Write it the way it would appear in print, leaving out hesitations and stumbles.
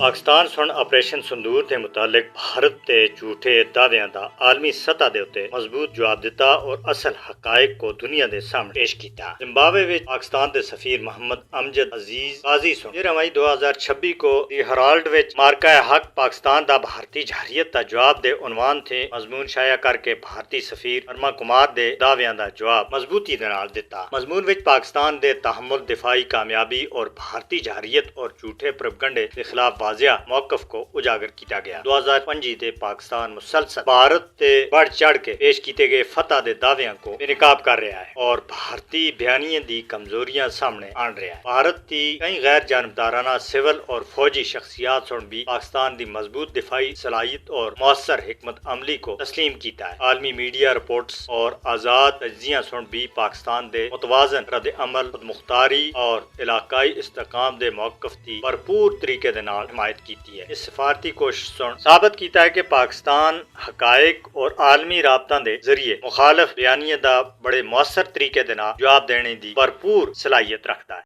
पाकिस्तान सुन operation संदूर के मुतालिक भारत के झूठे दावियां का आलमी सतह के उत्ते मजबूत जवाब दिता और असल हकायक को दुनिया के सामने पेश किया। जिम्बाब्वे में पाकिस्तान के सफीर मोहम्मद अमजद अजीज काजी सुन 13 मई 2026 को दी हराल्ड विच मार्का हक पाकिस्तान का भारतीय जारियत का जवाब दे उन्वान थे मजमून शाया करके भारतीय सफीर वर्मा कुमार के दावियां का जवाब मजबूती दे नाल दिता। मजमून विच पाकिस्तान के तहम्मुल दिफाई कामयाबी और भारतीय जारियत और झूठे प्रोपगंडे के खिलाफ वाजिया मौकफ को उजागर किया गया। 2025 ते पाकिस्तान मुसलसल भारत ते बढ़ चढ़ के पेश किए गए फतह के दावियां को बेनकाब कर रहा है और भारतीय बयानिए दी कमजोरियां सामने आन रहा है। भारत की कई गैर जानबदाराना सिविल और फौजी शख्सियात सुन भी पाकिस्तान की मजबूत दिफाई सलाहियत और मौसर हिकमत अमली को तस्लीम किया है। आलमी मीडिया रिपोर्ट्स और आजाद तज्जिया सुन भी पाकिस्तान के मुतवाजन रद्द अमल, खुद मुख्तारी और इलाकाई इस्तेकाम के मौकफ की भरपूर तरीके दे नाल हिमायत की है। इस सिफारती कोशिश सुन साबित किया है कि पाकिस्तान हकायक और आलमी राबता के जरिए मुखालफ बयानिया का बड़े मौसर तरीके दे नाल जवाब देने की भरपूर सलाहियत रखता है।